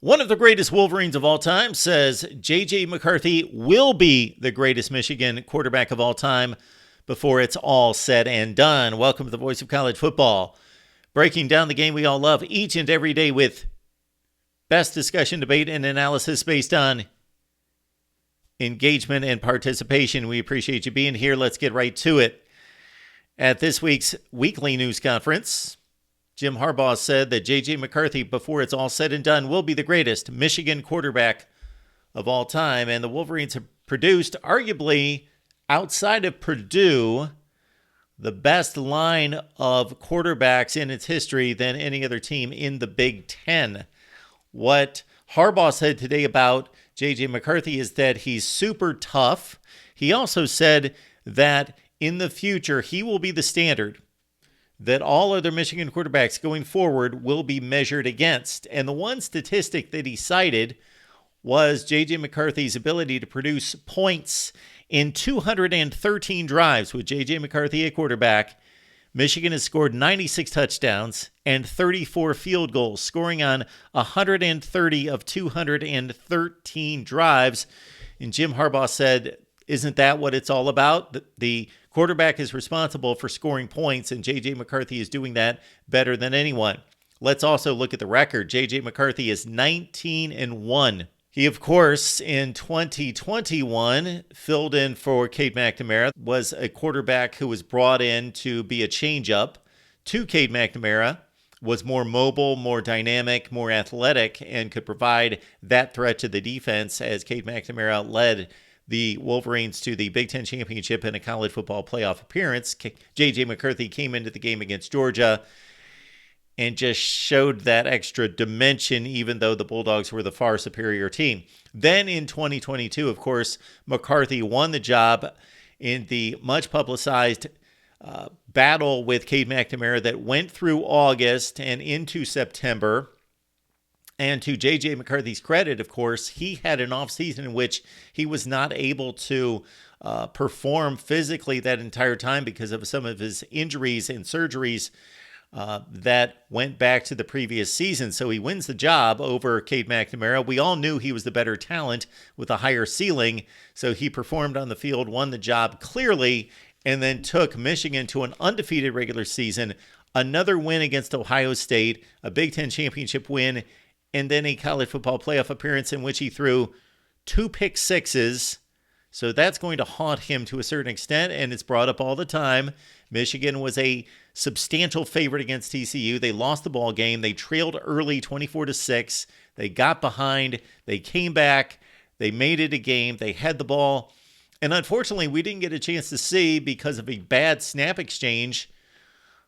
One of the greatest Wolverines of all time says JJ McCarthy will be the greatest Michigan quarterback of all time before it's all said and done. Welcome to the Voice of College Football, breaking down the game we all love each and every day with best discussion, debate, and analysis based on engagement and participation. We appreciate you being here. Let's get right to it. At this week's weekly news conference, Jim Harbaugh said that JJ McCarthy, before it's all said and done, will be the greatest Michigan quarterback of all time. And the Wolverines have produced, arguably, outside of Purdue, the best line of quarterbacks in its history than any other team in the Big Ten. What Harbaugh said today about JJ McCarthy is that he's super tough. He also said that in the future, he will be the standard that all other Michigan quarterbacks going forward will be measured against. And the one statistic that he cited was JJ McCarthy's ability to produce points in 213 drives with JJ McCarthy at quarterback. Michigan has scored 96 touchdowns and 34 field goals, scoring on 130 of 213 drives. And Jim Harbaugh said, isn't that what it's all about? The quarterback is responsible for scoring points, and JJ McCarthy is doing that better than anyone. Let's also look at the record. JJ McCarthy is 19-1. He, of course, in 2021, filled in for Cade McNamara, was a quarterback who was brought in to be a change-up to Cade McNamara, was more mobile, more dynamic, more athletic, and could provide that threat to the defense as Cade McNamara led the Wolverines to the Big Ten championship and a college football playoff appearance. JJ McCarthy came into the game against Georgia and just showed that extra dimension, even though the Bulldogs were the far superior team. Then in 2022, of course, McCarthy won the job in the much publicized battle with Cade McNamara that went through August and into September. And to JJ McCarthy's credit, of course, he had an offseason in which he was not able to perform physically that entire time because of some of his injuries and surgeries that went back to the previous season. So he wins the job over Cade McNamara. We all knew he was the better talent with a higher ceiling. So he performed on the field, won the job clearly, and then took Michigan to an undefeated regular season, another win against Ohio State, a Big Ten championship win, and then a college football playoff appearance in which he threw 2 pick sixes. So that's going to haunt him to a certain extent, and it's brought up all the time. Michigan was a substantial favorite against TCU. They lost the ball game. They trailed early 24-6. They got behind. They came back. They made it a game. They had the ball. And unfortunately, we didn't get a chance to see because of a bad snap exchange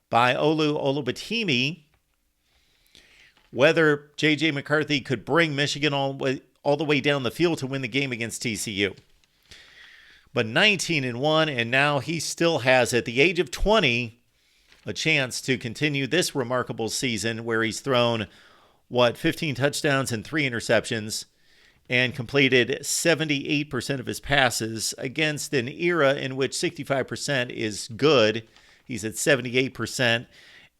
by Olu Olubatimi whether JJ McCarthy could bring Michigan all the way down the field to win the game against TCU. But 19-1, and now he still has, at the age of 20, a chance to continue this remarkable season where he's thrown, 15 touchdowns and 3 interceptions and completed 78% of his passes against an era in which 65% is good. He's at 78%.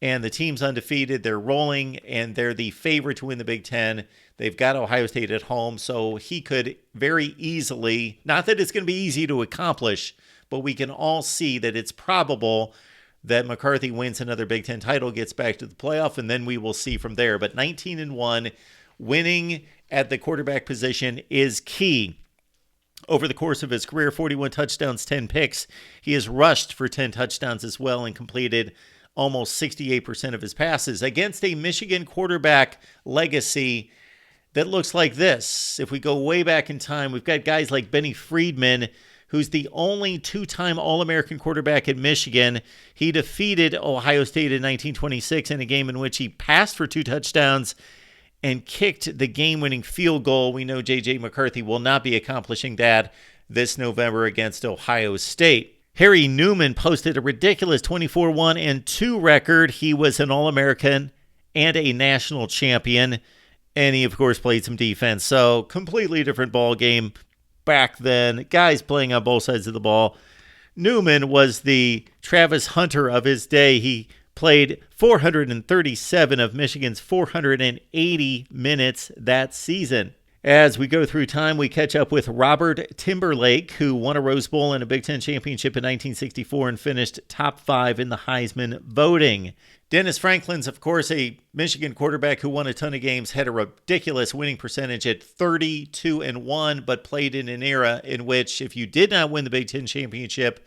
And the team's undefeated. They're rolling, and they're the favorite to win the Big Ten. They've got Ohio State at home, so he could very easily, not that it's going to be easy to accomplish, but we can all see that it's probable that McCarthy wins another Big Ten title, gets back to the playoff, and then we will see from there. But 19-1, winning at the quarterback position is key. Over the course of his career, 41 touchdowns, 10 picks. He has rushed for 10 touchdowns as well and completed almost 68% of his passes against a Michigan quarterback legacy that looks like this. If we go way back in time, we've got guys like Benny Friedman, who's the only 2-time All-American quarterback at Michigan. He defeated Ohio State in 1926 in a game in which he passed for 2 touchdowns and kicked the game-winning field goal. We know JJ McCarthy will not be accomplishing that this November against Ohio State. Harry Newman posted a ridiculous 24-1-2 record. He was an All-American and a national champion, and he, of course, played some defense. So, completely different ball game back then. Guys playing on both sides of the ball. Newman was the Travis Hunter of his day. He played 437 of Michigan's 480 minutes that season. As we go through time, we catch up with Robert Timberlake, who won a Rose Bowl and a Big Ten championship in 1964 and finished top 5 in the Heisman voting. Dennis Franklin's, of course, a Michigan quarterback who won a ton of games, had a ridiculous winning percentage at 32-1, but played in an era in which if you did not win the Big Ten championship,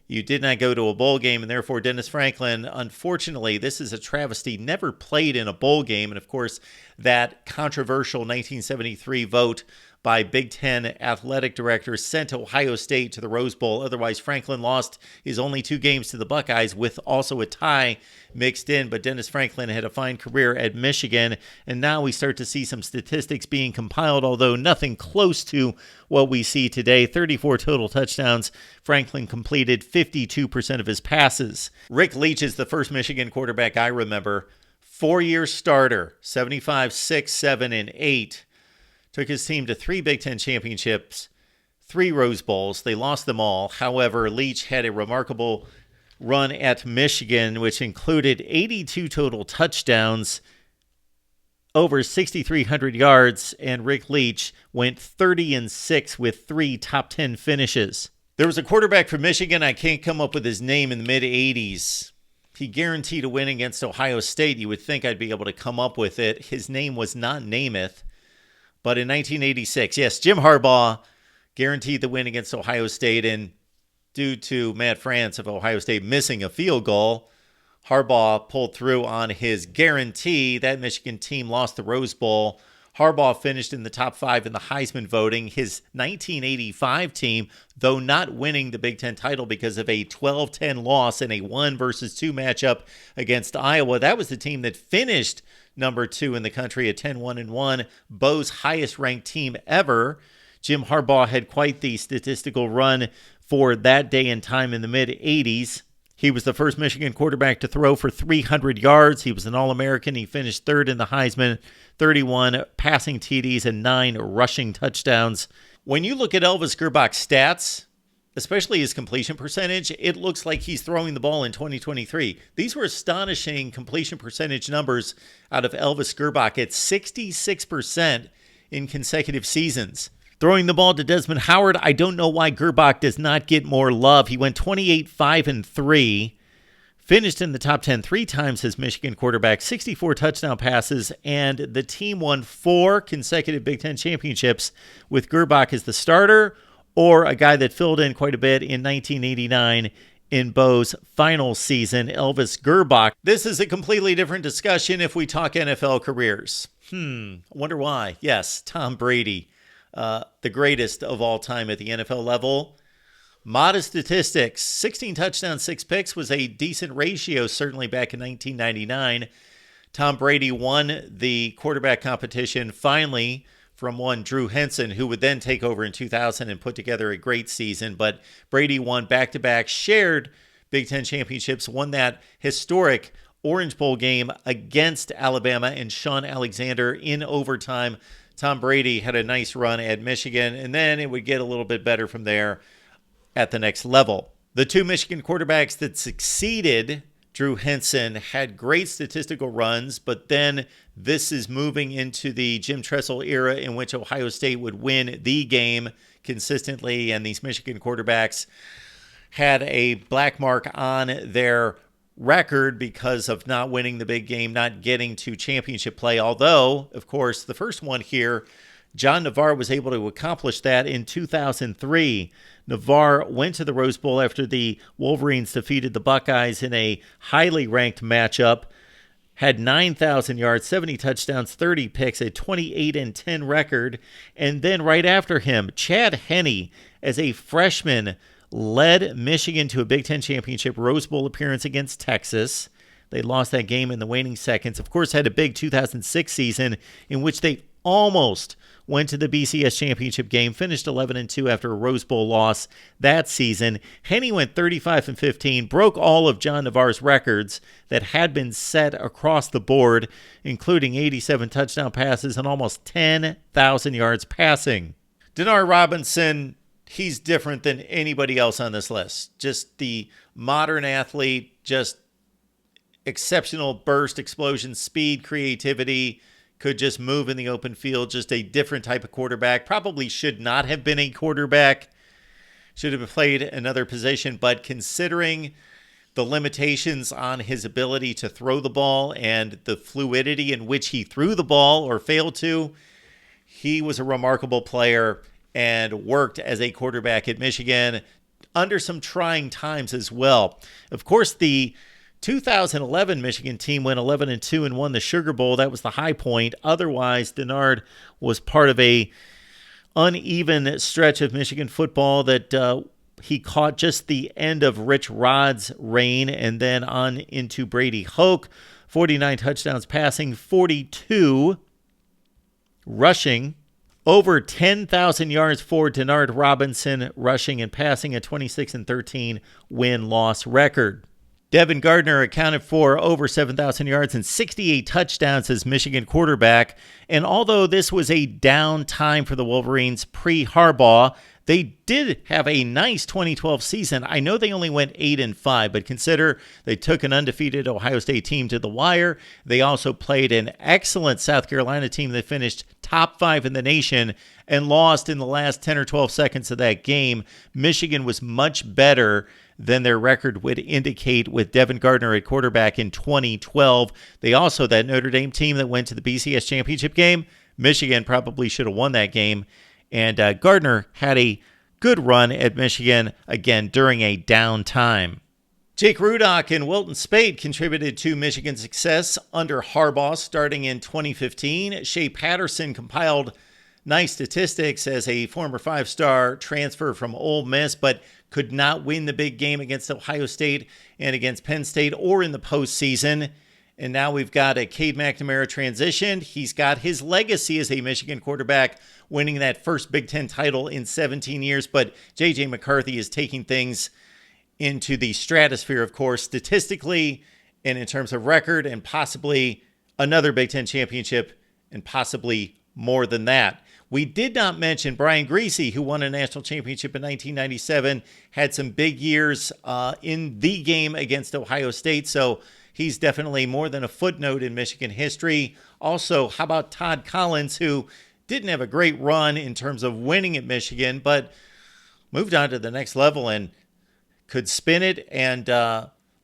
you did not go to a bowl game, and therefore Dennis Franklin, unfortunately, this is a travesty, never played in a bowl game. And of course, that controversial 1973 vote by Big Ten athletic directors sent Ohio State to the Rose Bowl. Otherwise, Franklin lost his only 2 games to the Buckeyes with also a tie mixed in. But Dennis Franklin had a fine career at Michigan. And now we start to see some statistics being compiled, although nothing close to what we see today. 34 total touchdowns. Franklin completed 52% of his passes. Rick Leach is the first Michigan quarterback I remember. 4-year starter, 75, 6, 7, and 8. Took his team to 3 Big Ten championships, 3 Rose Bowls. They lost them all. However, Leach had a remarkable run at Michigan, which included 82 total touchdowns, over 6,300 yards, and Rick Leach went 30-6 with 3 top 10 finishes. There was a quarterback from Michigan, I can't come up with his name, in the mid-'80s. He guaranteed a win against Ohio State. You would think I'd be able to come up with it. His name was not Namath. But in 1986, yes, Jim Harbaugh guaranteed the win against Ohio State. And due to Matt France of Ohio State missing a field goal, Harbaugh pulled through on his guarantee. That Michigan team lost the Rose Bowl. Harbaugh finished in the top 5 in the Heisman voting. His 1985 team, though not winning the Big Ten title because of a 12-10 loss in a 1-2 matchup against Iowa, that was the team that finished number 2 in the country at 10-1-1, Bo's highest-ranked team ever. Jim Harbaugh had quite the statistical run for that day and time in the mid-'80s. He was the first Michigan quarterback to throw for 300 yards. He was an All-American. He finished 3rd in the Heisman, 31 passing TDs and 9 rushing touchdowns. When you look at Elvis Grbacht's stats, especially his completion percentage, it looks like he's throwing the ball in 2023. These were astonishing completion percentage numbers out of Elvis Grbacht at 66% in consecutive seasons. Throwing the ball to Desmond Howard, I don't know why Grbacht does not get more love. He went 28, 5, and 3, finished in the top 10 3 times as Michigan quarterback, 64 touchdown passes, and the team won 4 consecutive Big Ten championships with Grbacht as the starter, or a guy that filled in quite a bit in 1989 in Bo's final season, Elvis Grbacht. This is a completely different discussion if we talk NFL careers. Wonder why. Yes, Tom Brady, the greatest of all time at the NFL level. Modest statistics, 16 touchdowns, 6 picks was a decent ratio, certainly back in 1999. Tom Brady won the quarterback competition finally from one Drew Henson, who would then take over in 2000 and put together a great season. But Brady won back-to-back shared Big Ten championships, won that historic Orange Bowl game against Alabama and Sean Alexander in overtime. Tom Brady had a nice run at Michigan, and then it would get a little bit better from there at the next level. The 2 Michigan quarterbacks that succeeded Drew Henson had great statistical runs, but then this is moving into the Jim Tressel era in which Ohio State would win the game consistently, and these Michigan quarterbacks had a black mark on their record because of not winning the big game, not getting to championship play. Although, of course, the first one here, John Navarre was able to accomplish that in 2003. Navarre went to the Rose Bowl after the Wolverines defeated the Buckeyes in a highly ranked matchup, had 9,000 yards, 70 touchdowns, 30 picks, a 28-10 record. And then right after him, Chad Henne, as a freshman, led Michigan to a Big Ten championship Rose Bowl appearance against Texas. They lost that game in the waning seconds. Of course, had a big 2006 season in which they almost went to the BCS championship game, finished 11-2 after a Rose Bowl loss that season. Henne went 35-15, broke all of John Navarre's records that had been set across the board, including 87 touchdown passes and almost 10,000 yards passing. Denard Robinson, he's different than anybody else on this list. Just the modern athlete, just exceptional burst, explosion, speed, creativity, could just move in the open field, just a different type of quarterback. Probably should not have been a quarterback, should have played another position, but considering the limitations on his ability to throw the ball and the fluidity in which he threw the ball or failed to, he was a remarkable player and worked as a quarterback at Michigan under some trying times as well. Of course, the 2011 Michigan team went 11-2 and won the Sugar Bowl. That was the high point. Otherwise, Denard was part of a uneven stretch of Michigan football that he caught just the end of Rich Rod's reign and then on into Brady Hoke. 49 touchdowns passing, 42 rushing. Over 10,000 yards for Denard Robinson rushing and passing, a 26-13 win-loss record. Devin Gardner accounted for over 7,000 yards and 68 touchdowns as Michigan quarterback. And although this was a down time for the Wolverines pre-Harbaugh, they did have a nice 2012 season. I know they only went 8-5, but consider they took an undefeated Ohio State team to the wire. They also played an excellent South Carolina team that finished top 5 in the nation and lost in the last 10 or 12 seconds of that game. Michigan was much better than their record would indicate with Devin Gardner at quarterback in 2012. They also, that Notre Dame team that went to the BCS championship game, Michigan probably should have won that game. And Gardner had a good run at Michigan, again, during a down time. Jake Rudock and Wilton Speight contributed to Michigan's success under Harbaugh starting in 2015. Shea Patterson compiled nice statistics as a former 5-star transfer from Ole Miss, but could not win the big game against Ohio State and against Penn State or in the postseason. And now we've got a Cade McNamara transition. He's got his legacy as a Michigan quarterback, winning that first Big Ten title in 17 years. But JJ McCarthy is taking things into the stratosphere, of course, statistically and in terms of record, and possibly another Big Ten championship and possibly more than that. We did not mention Brian Griese, who won a national championship in 1997, had some big years in the game against Ohio State. So he's definitely more than a footnote in Michigan history. Also, how about Todd Collins, who didn't have a great run in terms of winning at Michigan, but moved on to the next level and could spin it and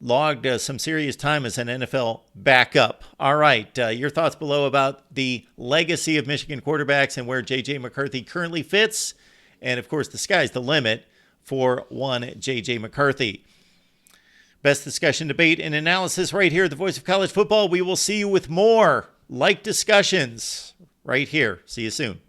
logged some serious time as an NFL backup. All right, your thoughts below about the legacy of Michigan quarterbacks and where JJ McCarthy currently fits. And, of course, the sky's the limit for one JJ McCarthy. Best discussion, debate, and analysis right here at the Voice of College Football. We will see you with more like discussions right here. See you soon.